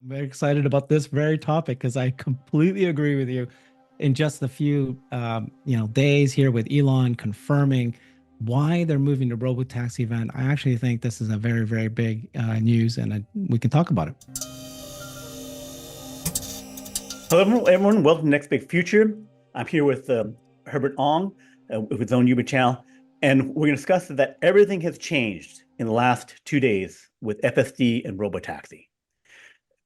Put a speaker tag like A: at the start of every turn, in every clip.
A: very excited about this very topic because I completely agree with you. In just a few, days here with Elon confirming why they're moving the Robotaxi event, I actually think this is a very, very big news, and we can talk about it.
B: Hello, everyone. Welcome to Next Big Future. I'm here with Herbert Ong with his own YouTube channel, and we're going to discuss that everything has changed in the last 2 days with FSD and Robotaxi.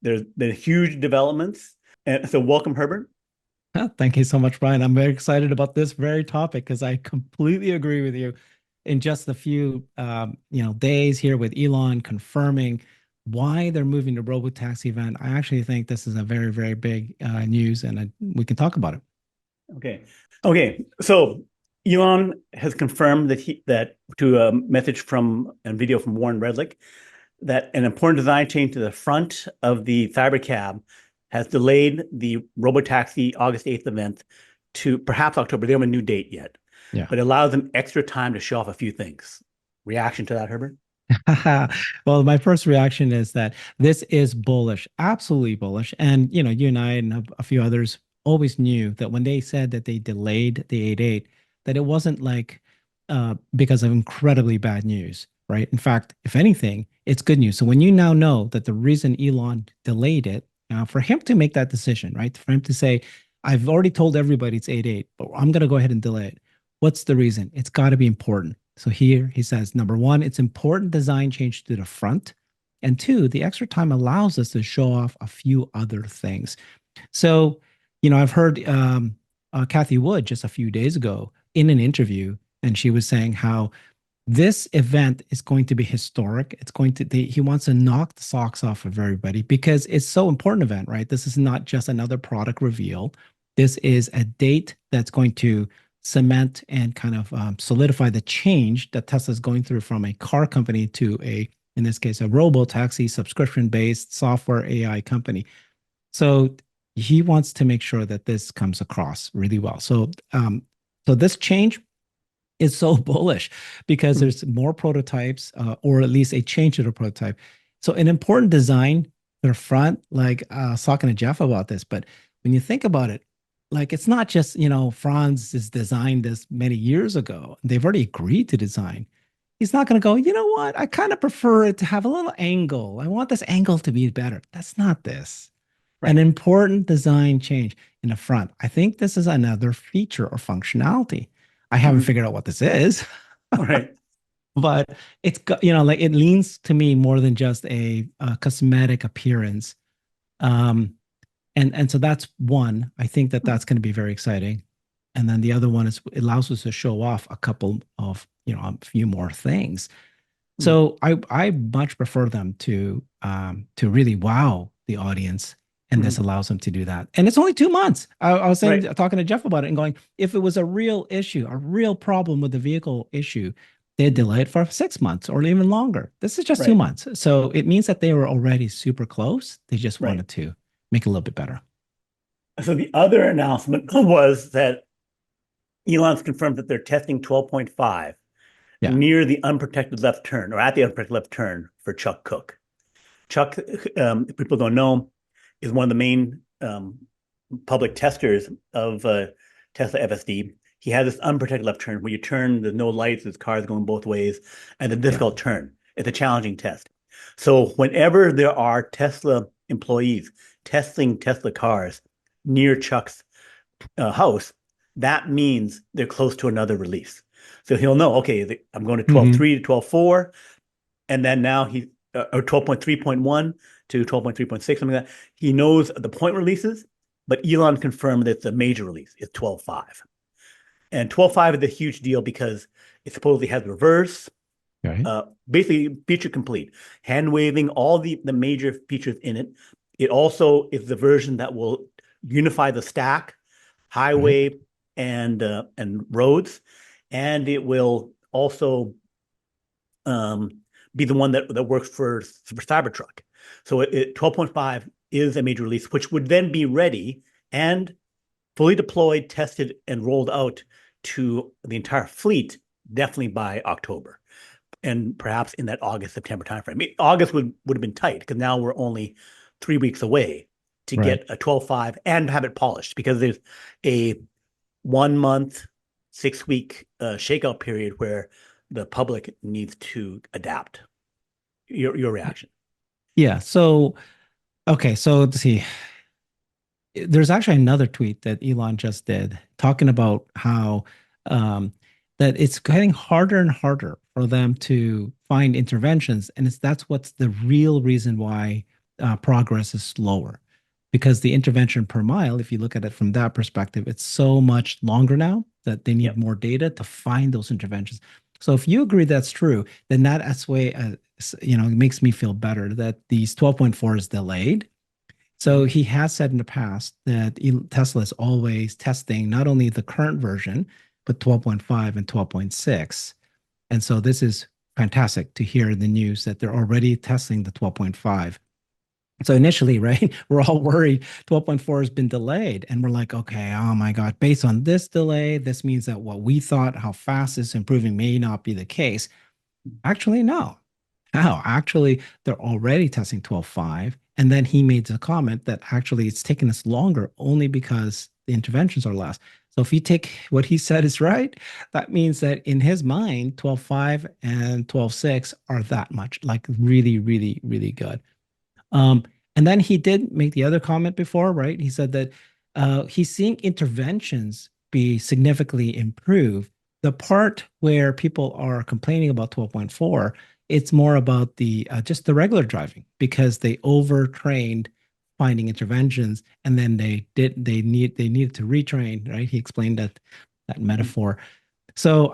B: There's been huge developments, and so welcome, Herbert.
A: Thank you so much, Brian. I'm very excited about this very topic because I completely agree with you. In just a few, days here with Elon confirming why they're moving the Robotaxi event, I actually think this is a very, very big news, and we can talk about it.
B: Okay, okay. So Elon has confirmed that to a message from a video from Warren Redlick that an important design change to the front of the Cybercab has delayed the Robotaxi August 8th event to perhaps October. They don't have a new date yet,
A: Yeah.
B: but it allows them extra time to show off a few things. Reaction to that, Herbert?
A: Well, my first reaction is that this is bullish, absolutely bullish. And you and I and a few others always knew that when they said that they delayed the 8.8, that it wasn't like because of incredibly bad news, right? In fact, if anything, it's good news. So when you now know that the reason Elon delayed it, for him to make that decision, right? For him to say, I've already told everybody it's 8.8, but I'm going to go ahead and delay it. What's the reason? It's got to be important. So here he says, number one, it's important design change to the front. And two, the extra time allows us to show off a few other things. So, I've heard Kathy Wood just a few days ago in an interview, and she was saying how this event is going to be historic. It's going to, he wants to knock the socks off of everybody because it's so important event, right? This is not just another product reveal. This is a date that's going to cement and kind of solidify the change that Tesla is going through from a car company to in this case, a robo-taxi subscription-based software AI company. So he wants to make sure that this comes across really well. So this change is so bullish because there's more prototypes, or at least a change to the prototype. So an important design, their front, like I was talking to Jeff about this, but when you think about it, like it's not just, Franz is designed this many years ago. They've already agreed to design. He's not going to go, you know what? I kind of prefer it to have a little angle. I want this angle to be better. That's not this. An
B: Right.
A: important design change in the front. I think this is another feature or functionality. I haven't
B: Mhm.
A: figured out what this is,
B: Right.
A: but it's got, like it leans to me more than just a cosmetic appearance. Um, and so that's one. I think that that's going to be very exciting. And then the other one is it allows us to show off a couple of, a few more things.
B: Mhm.
A: So I much prefer them to really wow the audience, and this
B: Mhm.
A: allows them to do that. And it's only 2 months. I was saying,
B: Right.
A: talking to Jeff about it, and going, if it was a real issue, a real problem with the vehicle issue, they'd delay it for 6 months or even longer. This is just two
B: Right.
A: months, so it means that they were already super close. They just
B: Right.
A: wanted to make it a little bit better.
B: So the other announcement was that Elon's confirmed that they're testing 12.5
A: Yeah,
B: near the unprotected left turn or at the unprotected left turn for Chuck Cook. Chuck, if people don't know, is one of the main public testers of Tesla FSD. He has this unprotected left turn where you turn, there's no lights, there's cars going both ways, and a
A: yeah,
B: difficult turn. It's a challenging test. So whenever there are Tesla employees testing Tesla cars near Chuck's house, that means they're close to another release. So he'll know, okay, I'm going to
A: hmm
B: 12.3 to 12.4, and then now he or 12.3.1 to 12.3.6, something like that. He knows the point releases, but Elon confirmed that it's a major release. It's 12.5. And 12.5 is a huge deal because it supposedly has reverse,
A: right,
B: basically feature complete, hand waving, all the major features in it. It also is the version that will unify the stack,
A: right,
B: highway and roads, and it will also um, be the one that works for Cybertruck. So 12.5 is a major release, which would then be ready and fully deployed, tested, and rolled out to the entire fleet definitely by October, and perhaps in that August September timeframe. I mean, August would have been tight because now we're only 3 weeks away to
A: Right.
B: get a 12.5 and have it polished because there's a 1 month, 6 week shakeout period where the public needs to adapt. Your reaction?
A: Yeah. So, okay. So let's see. There's actually another tweet that Elon just did talking about how um, that it's getting harder and harder for them to find interventions, and that's what's the real reason why progress is slower, because the intervention per mile, if you look at it from that perspective, it's so much longer now that they need
B: Yep.
A: more data to find those interventions. So if you agree that's true, then that's way it makes me feel better that these 12.4 is delayed. So
B: Mhm.
A: he has said in the past that Tesla is always testing not only the current version, but 12.5 and 12.6. And so this is fantastic to hear the news that they're already testing the 12.5. So initially, right, we're all worried 12.4 has been delayed. And we're like, okay, oh my God, based on this delay, this means that what we thought how fast it's improving may not be the case. Actually, no. Oh, actually, they're already testing 12.5. And then he made the comment that actually it's taking us longer only because the interventions are less. So if you take what he said is right, that means that in his mind, 12.5 and 12.6 are that much, like really, really, really good. Um, and then he did make the other comment before, right? He said that he's seeing interventions be significantly improved. The part where people are complaining about 12.4, it's more about the just the regular driving because they overtrained finding interventions, and then they needed to retrain, right? He explained that
B: Mhm.
A: metaphor. So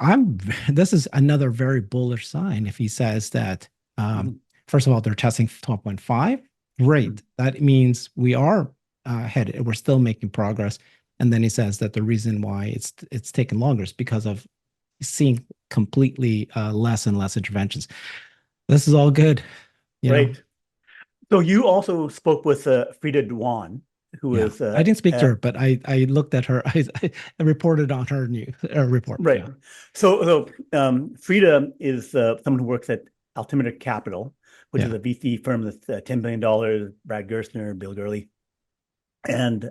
A: this is another very bullish sign if he says that
B: Mhm.
A: first of all, they're testing 12.5.
B: Mhm.
A: Great. That means we are headed, we're still making progress. And then he says that the reason why it's taken longer is because of seeing completely less and less interventions. This is all good, you know.
B: Right. So you also spoke with Frida Duan, who
A: Yeah.
B: is
A: I didn't speak to
B: at
A: her, but I looked at her. I reported on her new report.
B: right.
A: Yeah.
B: So Frida is someone who works at Altimeter Capital, which is
A: Yeah.
B: a VC firm that's $10 billion. Brad Gerstner, Bill Gurley, and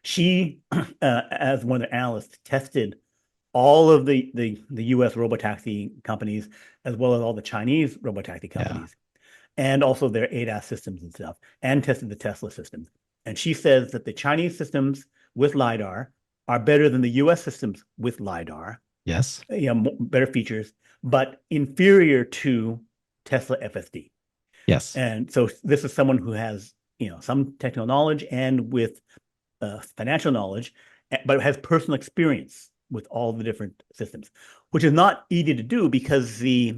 B: she, as one of the analysts, tested all of the U.S. robotaxi companies as well as all the Chinese robotaxi
A: Yeah.
B: companies, and also their ADAS systems and stuff, and tested the Tesla systems. And she says that the Chinese systems with LiDAR are better than the US systems with LiDAR,
A: Yes.
B: better features, but inferior to Tesla FSD.
A: Yes.
B: And so this is someone who has, some technical knowledge and with financial knowledge, but has personal experience with all the different systems, which is not easy to do because the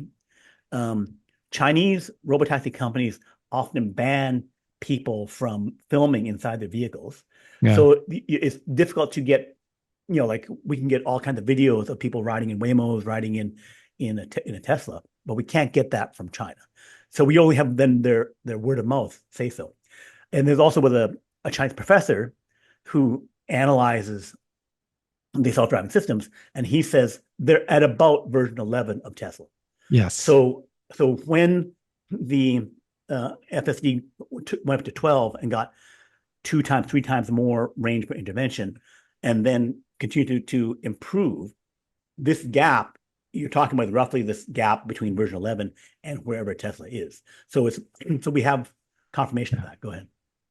B: um, Chinese robotaxi companies often ban people from filming inside their vehicles.
A: Yeah.
B: So it's difficult to get, like we can get all kinds of videos of people riding in Waymos, riding in a Tesla, but we can't get that from China. So we only have then their word of mouth say so. And there's also with a Chinese professor who analyzes the self-driving systems, and he says they're at about version 11 of Tesla.
A: Yes.
B: So when the FSD went up to 12 and got 2 times, 3 times more range per intervention, and then continued to improve, this gap you're talking about roughly this gap between version 11 and wherever Tesla is. So we have confirmation of
A: Yeah.
B: that. Go ahead.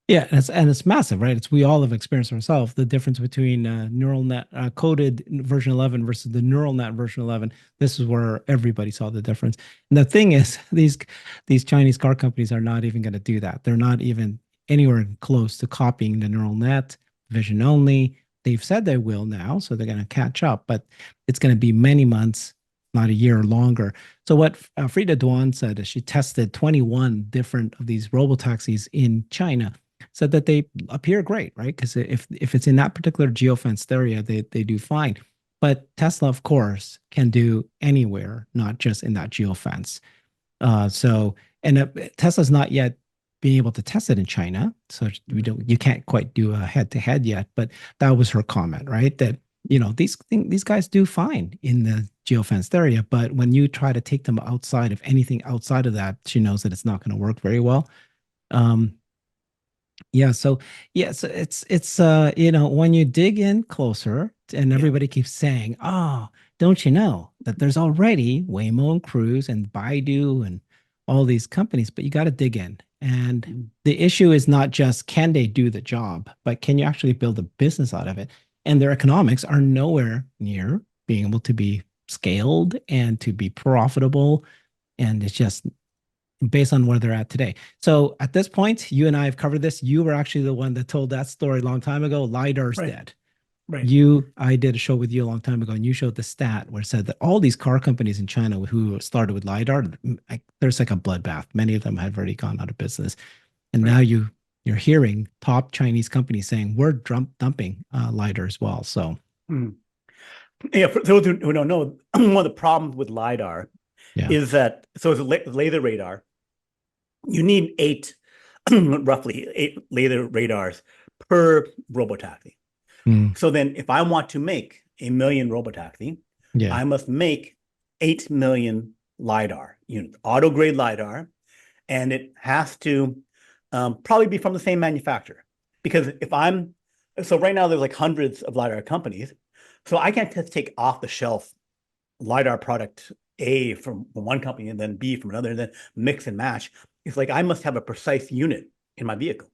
A: Yeah, and it's massive, right? It's we all have experienced ourselves the difference between neural net coded version 11 versus the neural net version 11. This is where everybody saw the difference. And the thing is, these Chinese car companies are not even going to do that. They're not even anywhere close to copying the neural net vision only. They've said they will now, so they're going to catch up, but it's going to be many months, not a year or longer. So what Frida Duan said is she tested 21 different of these robotaxis in China, said that they appear great, right? Because if it's in that particular geofenced area, they do fine. But Tesla, of course, can do anywhere, not just in that geofence. So and Tesla's not yet being able to test it in China, so you can't quite do a head to head yet. But that was her comment, right? That these guys do fine in the geofenced area, but when you try to take them outside of anything outside of that, she knows that it's not going to work very well. Um, Yeah, so it's when you dig in closer and
B: Yeah.
A: everybody keeps saying, "Oh, don't you know that there's already Waymo and Cruise and Baidu and all these companies, but you got to dig in." And
B: Mhm.
A: the issue is not just can they do the job, but can you actually build a business out of it? And their economics are nowhere near being able to be scaled and to be profitable. And it's just based on where they're at today. So at this point, you and I have covered this. You were actually the one that told that story a long time ago. LiDAR's
B: Right.
A: dead.
B: Right.
A: I did a show with you a long time ago, and you showed the stat where it said that all these car companies in China who started with LiDAR, there's like a bloodbath. Many of them have already gone out of business. And now
B: Right.
A: you're hearing top Chinese companies saying we're dumping LiDAR as well. So
B: Mhm. Yeah. For those who don't know, one of the problems with LiDAR
A: yeah.
B: is that, so it's a laser radar. You need eight, roughly eight laser radars per robotaxi.
A: Mm,
B: So then if I want to make a million robotaxi,
A: yeah.
B: I must make 8 million LiDAR units, auto grade LiDAR, and it has to probably be from the same manufacturer. Because so right now there's like hundreds of LiDAR companies. So I can't just take off the shelf LiDAR product A from one company and then B from another, and then mix and match. It's like I must have a precise unit in my vehicle.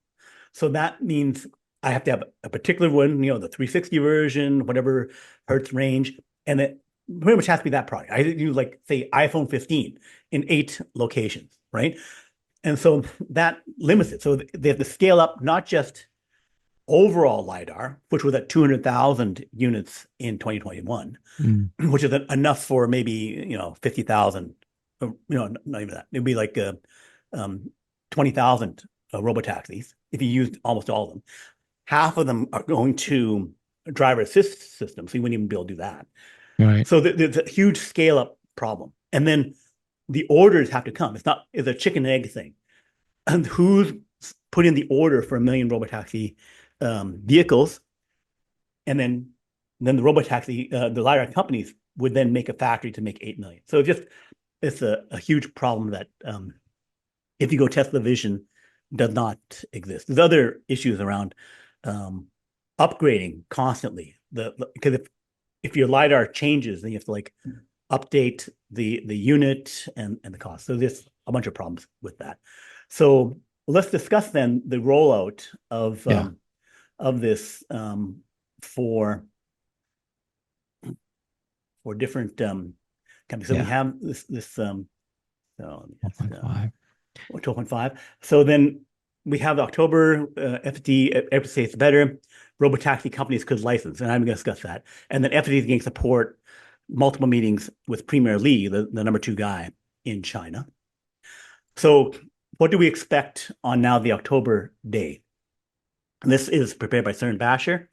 B: So that means I have to have a particular one, the 360 version, whatever hertz range, and it pretty much has to be that product. I use like say iPhone 15 in 8 locations, right? And so that limits it. So they have to scale up not just overall LiDAR, which was at 200,000 units in 2021,
A: Mm,
B: which is enough for maybe 50,000. Not even that. It'd be like 20,000 robotaxis if you used almost all of them. Half of them are going to driver assist systems, so you wouldn't even be able to do that.
A: right.
B: So there's a huge scale up problem, and then the orders have to come. It's a chicken and egg thing. And who's put in the order for a million robotaxi vehicles, and then the robotaxi, the lidar companies would then make a factory to make 8 million. So it's a huge problem that if you go Tesla vision does not exist. There's other issues around um, upgrading constantly. Because if your lidar changes, then you have to like update the unit and the cost. So there's a bunch of problems with that. So let's discuss then the rollout
A: Yeah.
B: of this for different companies. So we
A: Yeah.
B: have this so that's
A: 1.5.
B: 12.5. So then we have October FSD. FSD say it's better. Robotaxi companies could license, and I'm going to discuss that. And then FSD is going to support multiple meetings with Premier Li, the number two guy in China. So what do we expect on now the October day? And this is prepared by Cern Basher,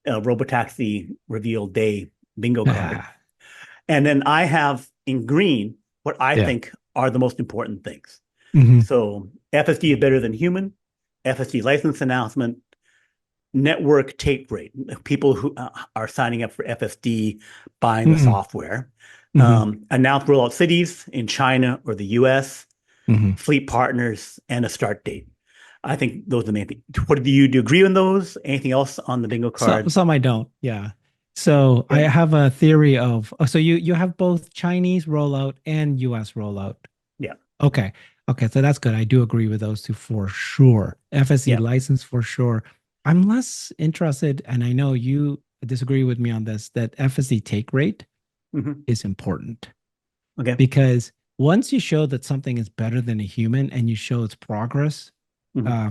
B: Robotaxi reveal day bingo card.
A: Yeah.
B: And then I have in green what I
A: Yeah.
B: think are the most important things.
A: Hmm.
B: So FSD is better than human, FSD license announcement, network take rate, people who are signing up for FSD, buying the
A: Hmm.
B: software,
A: Hmm.
B: announced rollout cities in China or the US,
A: Hmm.
B: fleet partners, and a start date. I think those are the main things. What do you agree on those? Anything else on the bingo card?
A: Some I don't. Yeah. So I
B: Okay.
A: have a theory of so you have both Chinese rollout and US rollout.
B: Yeah.
A: Okay. Okay, so that's good. I do agree with those two for sure. FSC
B: Yeah.
A: license for sure. I'm less interested, and I know you disagree with me on this, that FSC take rate
B: Hmm.
A: is important
B: Okay.
A: because once you show that something is better than a human and you show its progress,
B: Hmm.
A: uh,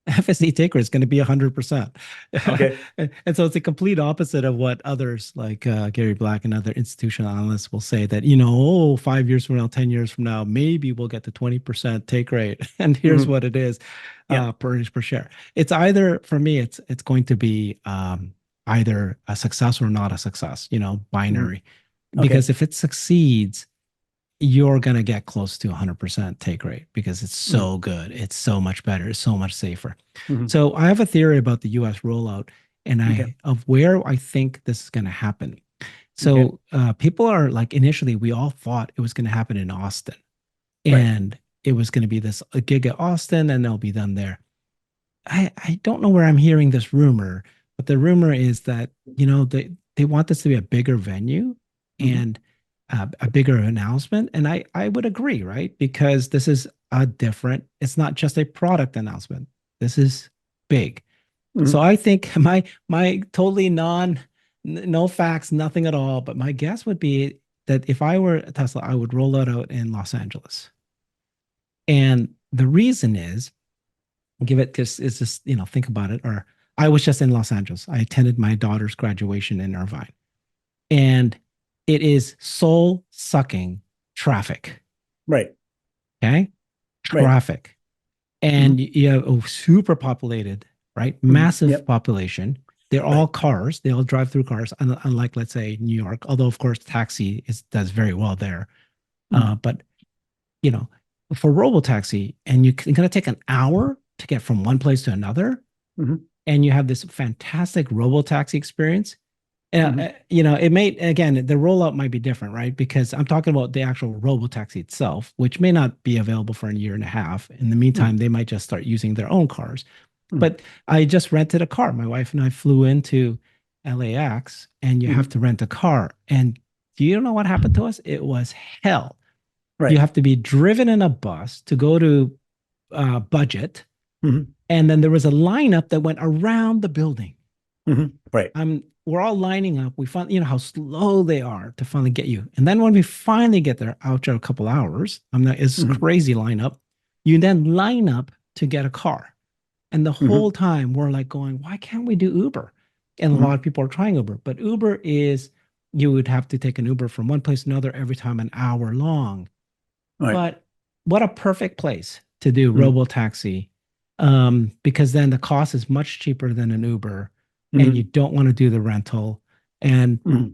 A: FSD taker is going to be 100%.
B: Okay.
A: And so it's a complete opposite of what others like Gary Black and other institutional analysts will say that, 5 years from now, 10 years from now, maybe we'll get to 20% take rate. And here's
B: Hmm.
A: what it is
B: Yeah.
A: per share. It's either, for me, it's going to be either a success or not a success,
B: Hmm.
A: binary.
B: Okay.
A: Because if it succeeds, you're going to get close to 100% take rate because it's
B: Hmm.
A: so good. It's so much better. It's so much safer.
B: Hmm.
A: So I have a theory about the US rollout and
B: Okay.
A: of where I think this is going to happen.
B: Okay.
A: So people are like, initially, we all thought it was going to happen in Austin
B: Right.
A: and it was going to be this a gig at Austin and they'll be done there. I don't know where I'm hearing this rumor, but the rumor is that, they want this to be a bigger venue
B: Mhm.
A: and a bigger announcement. And I would agree, right? Because this is it's not just a product announcement. This is big. So
B: Mhm.
A: I think my totally no facts, nothing at all, but my guess would be that if I were Tesla, I would roll it out in Los Angeles. And the reason is, give it because it's just, think about it. Or I was just in Los Angeles. I attended my daughter's graduation in Irvine, and it is soul sucking traffic.
B: Right.
A: Okay.
B: Right.
A: Traffic. And
B: Mhm.
A: you have a super populated, right?
B: Mhm.
A: Massive
B: Yep.
A: population. They're all
B: Right.
A: cars. They all drive through cars, unlike, let's say, New York, although, of course, does very well there.
B: Mhm.
A: But, you know, for Robotaxi, and you're going to take an hour to get from one place to another,
B: Mhm.
A: and you have this fantastic Robotaxi experience.
B: Mhm.
A: It may, again, the rollout might be different, right? Because I'm talking about the actual Robotaxi itself, which may not be available for a year and a half. In the meantime,
B: Mhm.
A: they might just start using their own cars.
B: Mhm.
A: But I just rented a car. My wife and I flew into LAX, and you have
B: Mhm.
A: to rent a car. And do you know what happened to us? It was hell. You
B: Right.
A: have to be driven in a bus to go to Budget,
B: Mhm.
A: and then there was a lineup that went around the building.
B: Mhm. Right.
A: We're all lining up. We find, how slow they are to finally get you. And then when we finally get there, after a couple hours, it's
B: Mhm.
A: crazy lineup. You then line up to get a car. And the whole
B: Mhm.
A: time we're like going, why can't we do Uber? And a lot
B: Mhm.
A: of people are trying Uber, but Uber is, you would have to take an Uber from one place to another every time an hour long.
B: Right.
A: But what a perfect place to do
B: Mhm.
A: Robotaxi, because then the cost is much cheaper than an Uber, and you
B: Mhm.
A: don't want to do the rental, and
B: Mhm.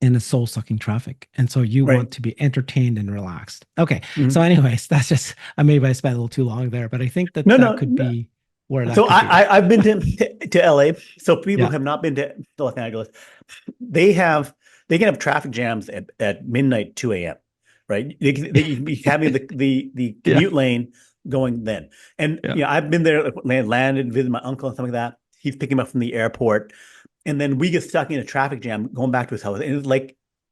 A: it's soul sucking traffic. And so you
B: Right.
A: want to be entertained and relaxed. Okay. So,
B: Mhm.
A: anyways, that's just, maybe I spent a little too long there, but I think that
B: No,
A: that
B: no,
A: could
B: no.
A: be where that
B: So
A: could be.
B: I've been to LA. So people who
A: Yeah.
B: have not been to Los Angeles, they have they can have traffic jams at midnight, 2 a.m. Right? You can be having the
A: Yeah.
B: commute lane going then. And
A: Yeah.
B: I've been there, like, landed, visited my uncle and something like that. He's picking me up from the airport. And then we get stuck in a traffic jam going back to his house. And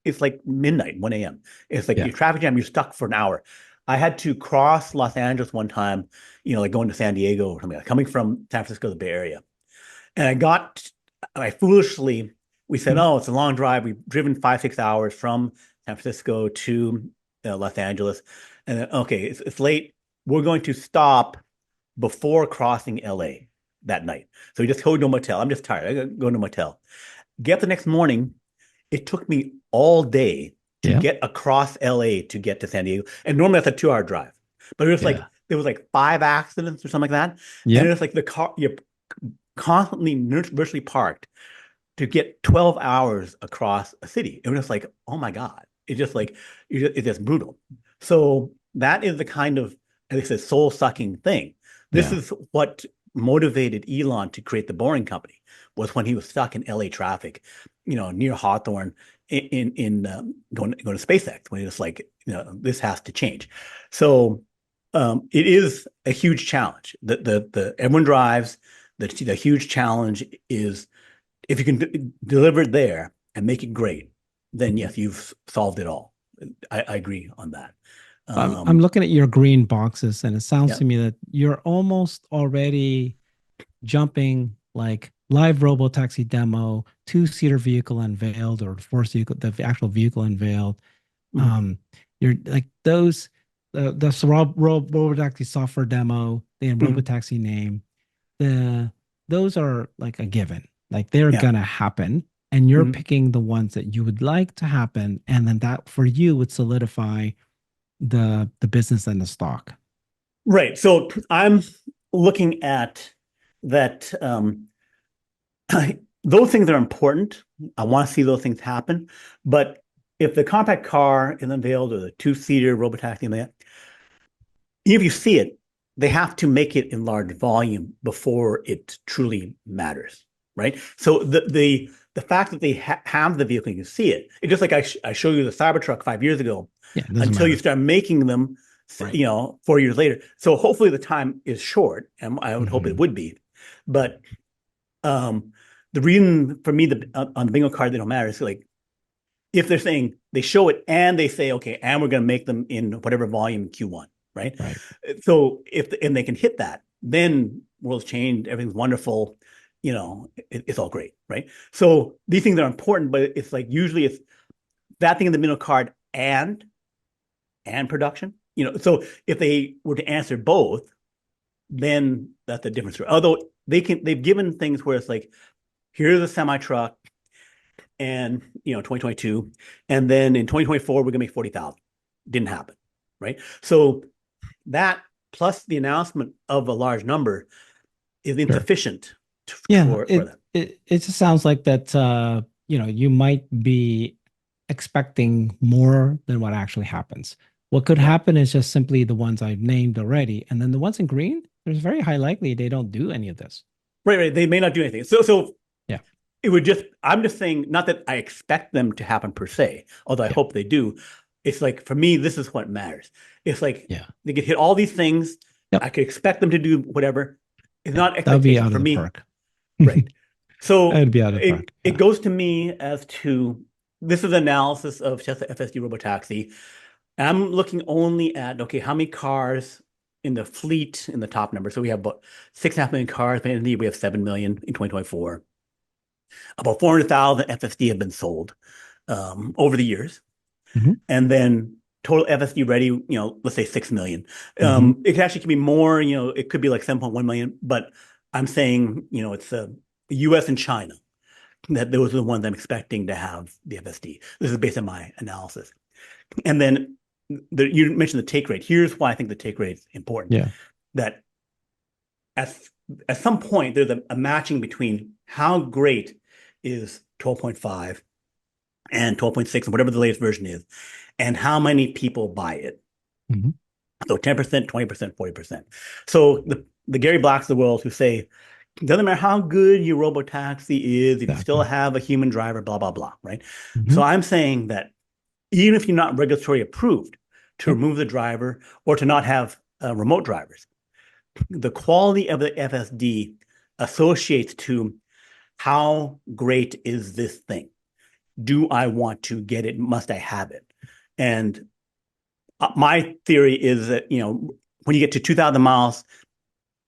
B: it's like midnight, 1 a.m. It's like
A: Yeah.
B: your traffic jam, you're stuck for an hour. I had to cross Los Angeles one time, like going to San Diego or something like that, coming from San Francisco, the Bay Area. And I foolishly, we said,
A: Mhm.
B: oh, it's a long drive. We've driven 5, 6 hours from San Francisco to Los Angeles. And then, okay, it's late. We're going to stop before crossing LA that night. So we just go to a motel. I'm just tired. I go to a motel. Get the next morning. It took me all day to
A: Yeah.
B: get across LA to get to San Diego. And normally that's a 2 hour drive. But it was like
A: Yeah.
B: there was like 5 accidents or something like that. And it
A: Yep.
B: was like the car you're constantly virtually parked to get 12 hours across a city. It was just like, oh my God. It's just like it's just brutal. So that is the kind of, like I said, soul sucking thing. This
A: Yeah.
B: is what motivated Elon to create the Boring Company, was when he was stuck in LA traffic, near Hawthorne, in going to SpaceX, when he was like, this has to change. So it is a huge challenge. The everyone drives. The huge challenge is, if you can deliver it there and make it great, then
A: Mhm.
B: yes, you've solved it all. I agree on that.
A: I'm
B: Um,
A: looking at your green boxes, and it sounds
B: yeah.
A: to me that you're almost already jumping like live Robotaxi demo, two-seater vehicle unveiled, or four-seater, the actual vehicle unveiled.
B: Mhm.
A: Um, you're like the Robotaxi software demo, the
B: Mhm.
A: Robotaxi name, the those are like a given. Like they're
B: Yeah.
A: gonna happen, and you're
B: Mhm.
A: picking the ones that you would like to happen, and then that for you would solidify the business and the stock.
B: Right. So I'm looking at that. Those things are important. I want to see those things happen. But if the compact car is unveiled, or the two-seater Robotaxi, if you see it, they have to make it in large volume before it truly matters, right? So the fact that they have the vehicle, you can see it. It's just like I showed you the Cybertruck 5 years ago,
A: Yeah, it doesn't
B: until you
A: matter.
B: start making them,
A: Right.
B: 4 years later. So hopefully the time is short, and I would hope it
A: Hmm.
B: would be. But um, the reason for me on the bingo card they don't matter is like if they're saying they show it and they say, okay, and we're going to make them in whatever volume in Q1, right?
A: Right.
B: So and they can hit that, then world's changed, everything's wonderful, it's all great, right? So these things are important, but it's like usually it's that thing in the middle card and production. So if they were to answer both, then that's the difference. Although they've given things where it's like, here's a semi truck, and 2022, and then in 2024 we're gonna make 40,000. Didn't happen, right? So that plus the announcement of a large number is
A: Sure.
B: insufficient
A: Yeah,
B: for that.
A: it just sounds like that you might be expecting more than what actually happens. What could
B: Right,
A: happen is just simply the ones I've named already. And then the ones in green, there's very high likely they don't do any of this.
B: right. They may not do anything. So
A: Yeah.
B: I'm just saying, not that I expect them to happen per se, although I
A: Yeah.
B: hope they do. It's like, for me, this is what matters. It's like
A: Yeah.
B: they could hit all these things.
A: Yep.
B: I could expect them to do whatever. It's
A: Yeah.
B: not
A: That would be
B: expectation
A: out
B: for
A: of the
B: me.
A: park.
B: Right.
A: That
B: So
A: would be out of the
B: it
A: park.
B: it
A: Yeah.
B: goes to me as to this is analysis of Tesla FSD Robotaxi. I'm looking only at, okay, how many cars in the fleet in the top number. So we have about 6.5 million cars. By the end of the year, we have 7 million in 2024. About 400,000 FSD have been sold over the years.
A: Hmm.
B: And then total FSD ready, let's say 6 million.
A: Hmm.
B: It actually could be more, it could be like 7.1 million, but I'm saying, it's the US and China that those are the ones I'm expecting to have the FSD. This is based on my analysis. And then you mentioned the take rate. Here's why I think the take rate is important.
A: Yeah.
B: That at, at some point, there's a matching between how great is 12.5 and 12.6 and whatever the latest version is, and how many people buy it.
A: Hmm.
B: So 10%, 20%, 40%. So the Gary Blacks of the world who say, it doesn't matter how good your robotaxi is, if you still
A: Exactly.
B: have a human driver, blah, blah, blah, right?
A: Hmm.
B: So I'm saying that even if you're not regulatory approved to
A: Yep.
B: remove the driver or to not have remote drivers, the quality of the FSD associates to how great is this thing? Do I want to get it? Must I have it? And my theory is that, when you get to 2,000 miles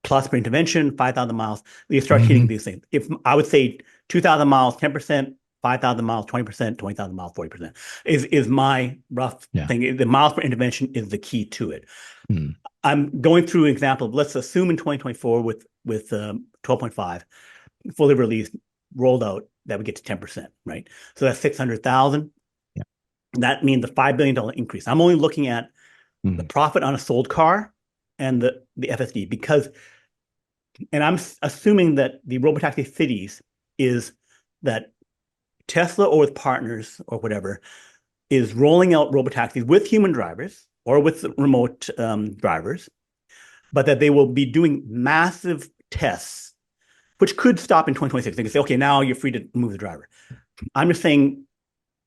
B: plus per intervention, 5,000 miles, you start hitting
A: Hmm.
B: these things. If I would say 2,000 miles, 10%, 5,000 miles, 20%, 20,000 miles, 40% is my rough
A: Yeah.
B: thing. The miles per intervention is the key to it.
A: Mm.
B: I'm going through an example. Let's assume in 2024 with 12.5 fully released, rolled out, that we get to 10%, right? So that's 600,000.
A: Yeah.
B: That means the $5 billion increase. I'm only looking at the
A: Mm.
B: profit on a sold car and the FSD because, and I'm assuming that the Robotaxi cities is that Tesla or with partners or whatever is rolling out Robotaxis with human drivers or with remote drivers, but that they will be doing massive tests, which could stop in 2026. They can say, okay, now you're free to move the driver. I'm just saying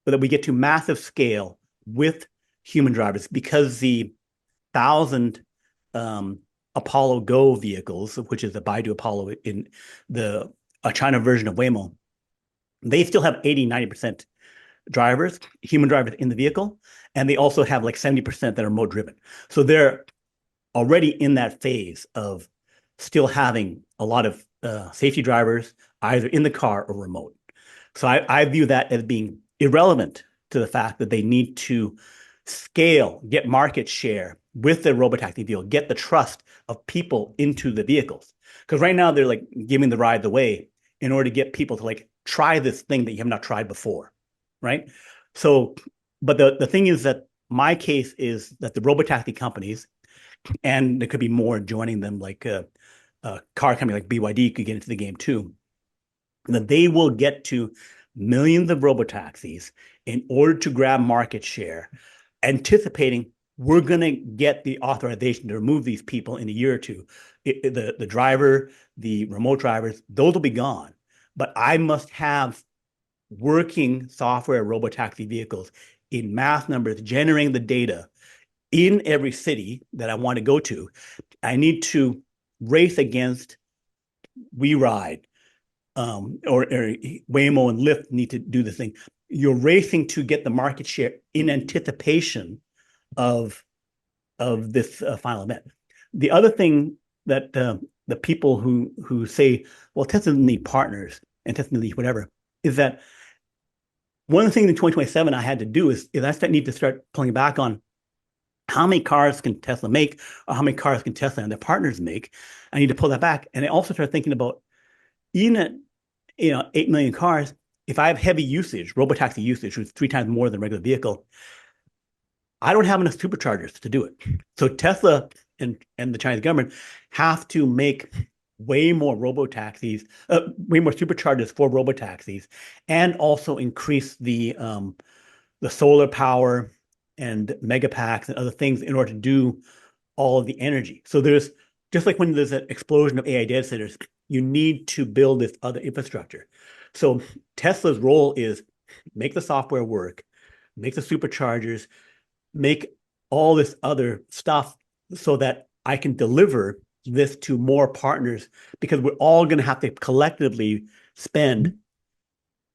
B: that we get to massive scale with human drivers because the 1,000 Apollo Go vehicles, which is the Baidu Apollo in the China version of Waymo, they still have 80, 90% drivers, human drivers in the vehicle. And they also have like 70% that are remote driven. So they're already in that phase of still having a lot of safety drivers either in the car or remote. So I view that as being irrelevant to the fact that they need to scale, get market share with the robotaxi vehicle, get the trust of people into the vehicles. Because right now they're like giving the ride away in order to get people to like try this thing that you have not tried before, right? So, but the thing is that my case is that the robotaxi companies, and there could be more joining them, like a car company like BYD could get into the game too, that they will get to millions of robotaxis in order to grab market share, anticipating we're going to get the authorization to remove these people in a year or two. The driver, the remote drivers, those will be gone. But I must have working software robotaxi vehicles in mass numbers, generating the data in every city that I want to go to. I need to race against We Ride, or Waymo and Lyft need to do this thing. You're racing to get the market share in anticipation of this final event. The other thing that the people who say, well, Tesla doesn't need partners and Tesla needs whatever, is that one of the things in 2027 I had to do is I need to start pulling back on how many cars can Tesla make, or how many cars can Tesla and their partners make. I need to pull that back. And I also started thinking about, even at 8 million cars, if I have heavy usage, robotaxi usage, which is 3 times more than a regular vehicle, I don't have enough superchargers to do it. So Tesla and the Chinese government have to make way more robotaxis, way more superchargers for robotaxis, and also increase the solar power and megapacks and other things in order to do all of the energy. So there's, just like when there's an explosion of AI data centers, you need to build this other infrastructure. So Tesla's role is make the software work, make the superchargers, make all this other stuff so that I can deliver this to more partners, because we're all going to have to collectively spend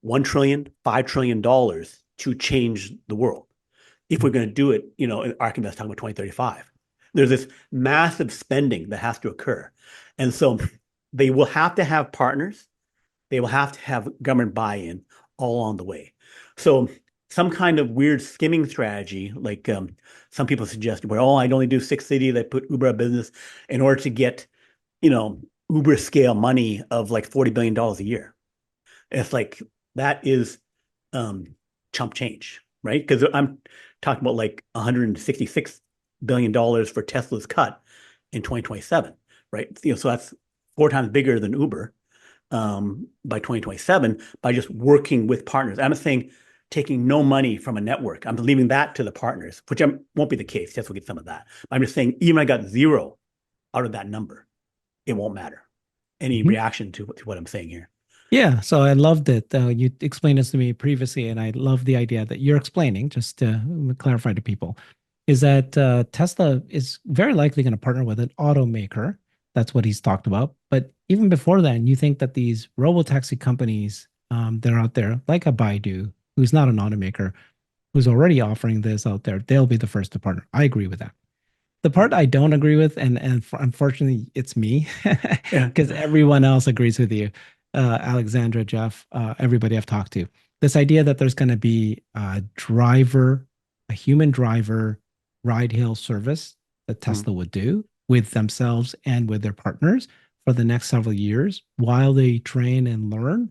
B: $1 trillion, $5 trillion to change the world. If we're going to do it, Archimed's talking about 2035. There's this massive spending that has to occur. And so they will have to have partners. They will have to have government buy-in all along the way. So some kind of weird skimming strategy, like some people suggest, where, I'd only do 6 cities, I put Uber out of business in order to get, Uber scale money of like $40 billion a year. It's like, that is chump change, right? Because I'm talking about like $166 billion for Tesla's cut in 2027, right? So that's 4 times bigger than Uber by 2027 by just working with partners. I'm not saying taking no money from a network. I'm leaving that to the partners, which won't be the case. Tesla will get some of that. I'm just saying, even if I got 0 out of that number, it won't matter. Any reaction to what I'm saying here?
A: Yeah, so I loved it. You explained this to me previously, and I love the idea that you're explaining, just to clarify to people, is that Tesla is very likely going to partner with an automaker. That's what he's talked about. But even before then, you think that these robotaxi companies that are out there, like a Baidu, who's not an automaker, who's already offering this out there, they'll be the first to partner. I agree with that. The part I don't agree with, and unfortunately, it's me, because everyone else agrees with you, Alexandra, Jeff, everybody I've talked to. This idea that there's going to be a human driver ride-hail service that Tesla would do with themselves and with their partners for the next several years while they train and learn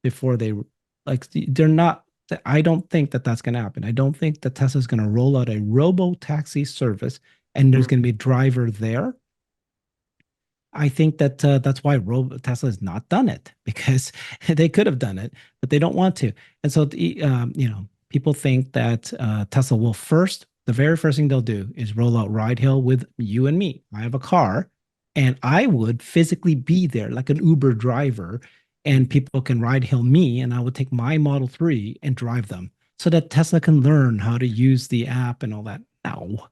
A: before they're not. I don't think that that's going to happen. I don't think that Tesla's going to roll out a robo taxi service and there's going to be a driver there. I think that that's why Tesla has not done it, because they could have done it, but they don't want to. And so, people think that Tesla will the very first thing they'll do is roll out ride hail with you and me. I have a car, and I would physically be there like an Uber driver, and people can ride hail me, and I would take my Model 3 and drive them so that Tesla can learn how to use the app and all that. No.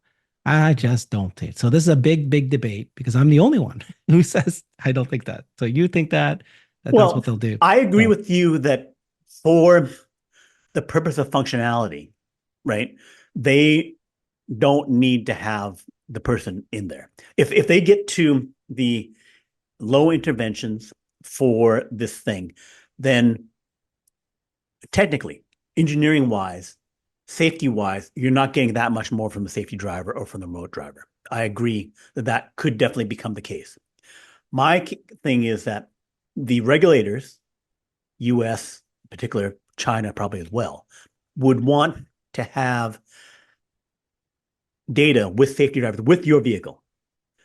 A: I just don't think so. This is a big, big debate because I'm the only one who says I don't think that. So you think that's what they'll do.
B: I agree with you that for the purpose of functionality, right, they don't need to have the person in there. If they get to the low interventions for this thing, then technically, engineering wise, safety wise, you're not getting that much more from the safety driver or from the remote driver. I agree that could definitely become the case. My thing is that the regulators, US in particular, China probably as well, would want to have data with safety drivers, with your vehicle,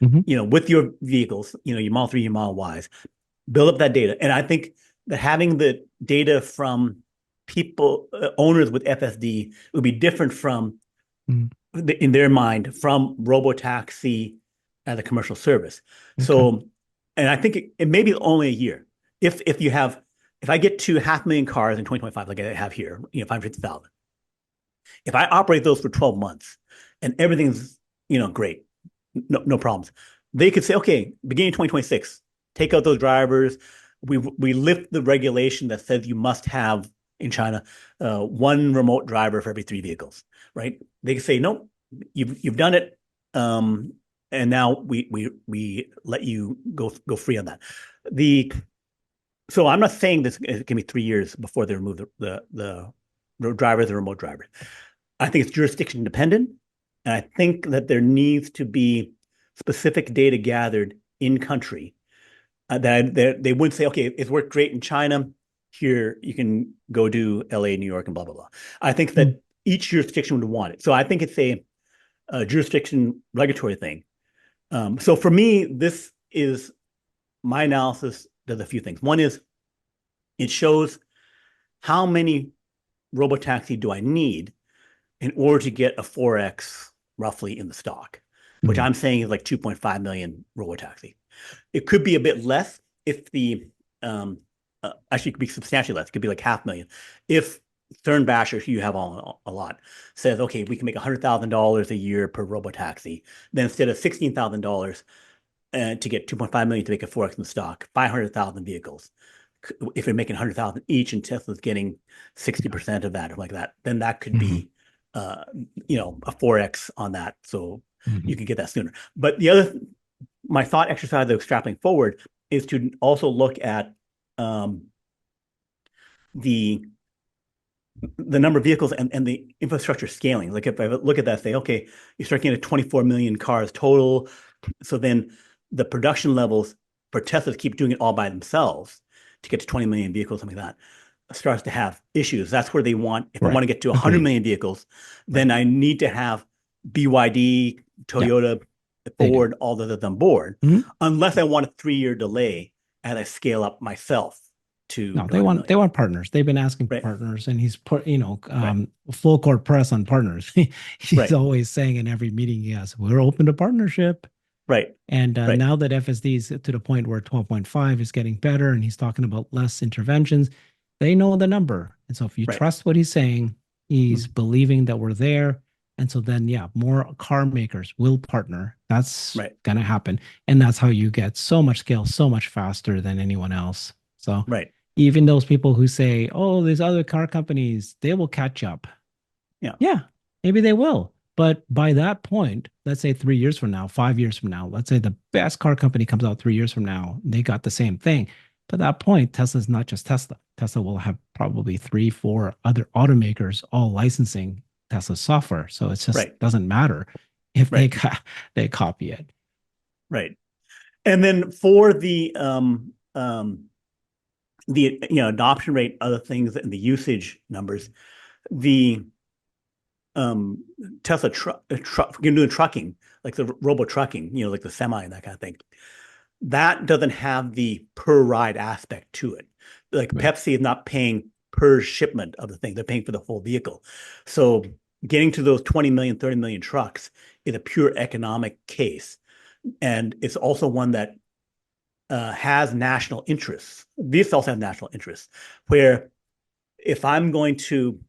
B: with your vehicles, your Model 3, your Model Ys, build up that data. And I think that having the data from people, owners with FSD, would be different from, in their mind, from Robotaxi as a commercial service. Okay. So, and I think it may be only a year. If I get to 500,000 cars in 2025, like I have here, 550,000, if I operate those for 12 months and everything's, great, no problems, they could say, okay, beginning of 2026, take out those drivers. We lift the regulation that says you must have in China one remote driver for every 3 vehicles, right? They say nope, you've done it, and now we let you go free on that. So I'm not saying this can be 3 years before they remove the drivers, the remote drivers. I think it's jurisdiction dependent, and I think that there needs to be specific data gathered in country that they would say, okay, it's worked great in China. Here you can go do LA, New York, and blah blah blah. I think that each jurisdiction would want it. So I think it's a jurisdiction regulatory thing. So for me, this is my analysis does a few things. One is it shows how many Robotaxi do I need in order to get a 4X roughly in the stock, which I'm saying is like 2.5 million Robotaxi. It could be a bit less if the actually it could be substantially less. It could be like 500,000 if Sternbasher, who you have on a lot, says, okay, we can make $100,000 a year per Robotaxi. Then instead of $16,000 to get 2.5 million to make a 4X in the stock, 500,000 vehicles. If you're making 100,000 each and Tesla's getting 60% of that or like that, then that could be a 4X on that. So you can get that sooner. But my thought exercise of extrapolating forward is to also look at the number of vehicles and the infrastructure scaling. Like if I look at that, say, okay, you're starting at 24 million cars total. So then the production levels for Tesla to keep doing it all by themselves to get to 20 million vehicles, something like that, starts to have issues. That's where they want, if I want to get to 100 million vehicles, then I need to have BYD, Toyota, Ford, all of them on board, unless I want a 3-year delay as I scale up myself to.
A: No, they want partners. They've been asking for partners, and he's put full court press on partners. He's always saying in every meeting he has, we're open to partnership.
B: Right.
A: And now that FSD is to the point where 12.5 is getting better, and he's talking about less interventions, they know the number. And so if you trust what he's saying, he's believing that we're there. And so then, more car makers will partner. That's going to happen. And that's how you get so much scale, so much faster than anyone else. So even those people who say, oh, there's other car companies, they will catch up. Yeah, maybe they will. But by that point, let's say 3 years from now, 5 years from now, let's say the best car company comes out 3 years from now, they got the same thing. But at that point, Tesla's not just Tesla. Tesla will have probably 3-4 other automakers all licensing Tesla software. So it just doesn't matter if they copy it. Right.
B: And then for the adoption rate, other things, and the usage numbers, the Tesla doing trucking, like the robo trucking, like the semi and that kind of thing, that doesn't have the per ride aspect to it. Like Pepsi is not paying per shipment of the thing; they're paying for the whole vehicle. So getting to those 20 million, 30 million trucks is a pure economic case, and it's also one that has national interests. These also have national interests, where if I'm going to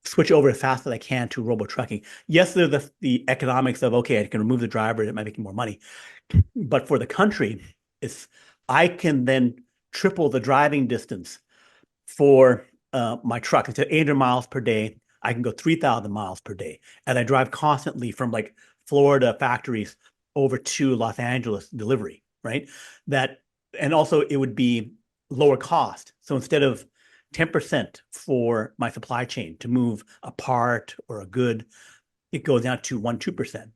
B: switch over as fast as I can to robo trucking, yes, there's the economics of, okay, I can remove the driver, it might make more money. But for the country, I can then triple the driving distance for my truck. Instead of 800 miles per day, I can go 3,000 miles per day. And I drive constantly from like Florida factories over to Los Angeles delivery, right? And also it would be lower cost. So instead of 10% for my supply chain to move a part or a good, it goes down to 1-2%.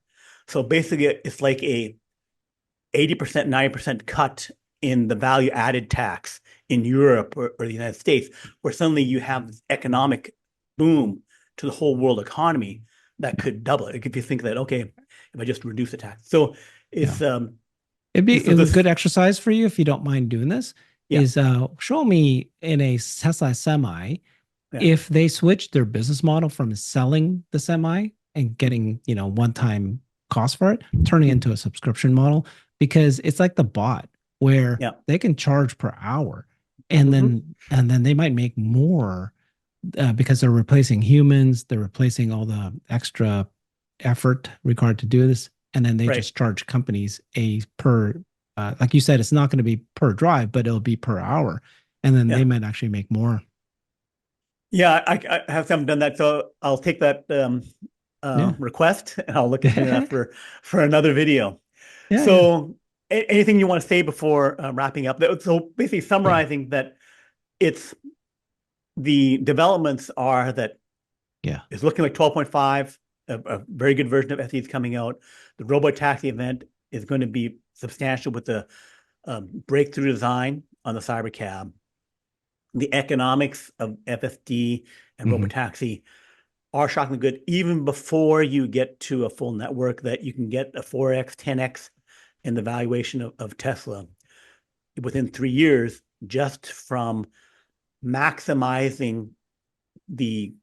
B: So basically it's like a 80%, 90% cut in the value added tax in Europe or the United States, where suddenly you have this economic boom to the whole world economy that could double it. If you think that, okay, if I just reduce the tax. So it's
A: it'd be a good exercise for you if you don't mind doing this. Is show me in a Tesla semi if they switch their business model from selling the semi and getting one-time cost for it, turning into a subscription model, because it's like the bot where they can charge per hour, and then they might make more because they're replacing humans, they're replacing all the extra effort required to do this, and then they just charge companies a per like you said, it's not going to be per drive, but it'll be per hour, and then they
B: Yeah.
A: might actually make more.
B: Yeah, I haven't done that, so I'll take that
A: Yeah.
B: request and I'll look into
A: Yeah.
B: that for another video.
A: Yeah.
B: So, anything you want to say before wrapping up? So, basically,
A: Yeah.
B: summarizing that, it's the developments are that
A: Yeah.
B: it's looking like 12.5, a very good version of FSD is coming out. The Robotaxi event is going to be substantial with the breakthrough design on the Cybercab. The economics of FSD and
A: Hmm.
B: Robotaxi are shockingly good, even before you get to a full network, that you can get a 4x, 10x in the valuation of Tesla within 3 years, just from maximizing the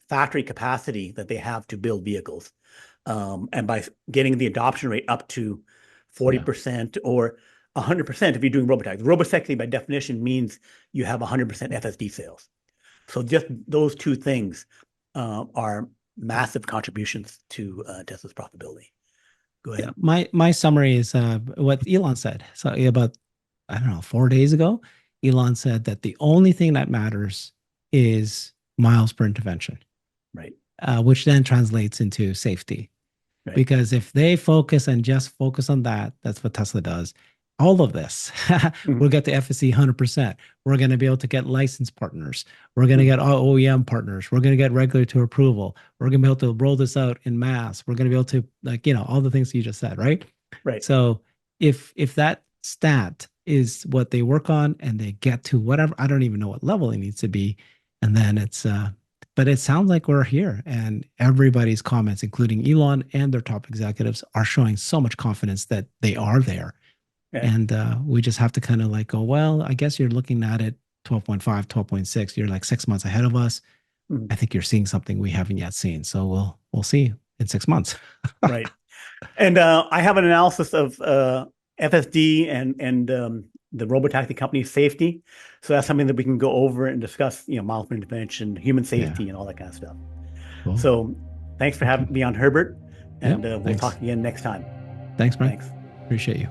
B: factory capacity that they have to build vehicles. And by getting the adoption rate up to
A: Yeah.
B: 40% or 100% if you're doing robotaxi. Robotaxi, by definition, means you have 100% FSD sales. So just those two things are massive contributions to Tesla's profitability. Go
A: Yeah.
B: ahead.
A: My summary is what Elon said. So about, I don't know, 4 days ago, Elon said that the only thing that matters is miles per intervention,
B: Right,
A: which then translates into safety.
B: right.
A: Because if they focus and just focus on that, that's what Tesla does. All of this, we'll
B: Mhm,
A: get the FSC 100%. We're going to be able to get license partners. We're going to
B: mhm.
A: get OEM partners. We're going to get regulatory approval. We're going to be able to roll this out in mass. We're going to be able to, like, all the things you just said, right?
B: Right,
A: So if that stat is what they work on and they get to whatever, I don't even know what level it needs to be, and then it's but it sounds like we're here, and everybody's comments, including Elon and their top executives, are showing so much confidence that they are there.
B: right.
A: And we just have to kind of like go, well, I guess you're looking at it 12.5, 12.6. You're like 6 months ahead of us.
B: Mhm.
A: I think you're seeing something we haven't yet seen. So we'll see in 6 months.
B: Right. And I have an analysis of FSD and the robotaxi company's safety. So that's something that we can go over and discuss, miles per intervention, human
A: Yeah.
B: safety, and all that kind of stuff.
A: Cool.
B: So thanks for
A: Okay.
B: having me on, Herbert,
A: Yep.
B: and we'll
A: Thanks.
B: talk again next time.
A: Thanks, Brian.
B: Thanks.
A: Appreciate you.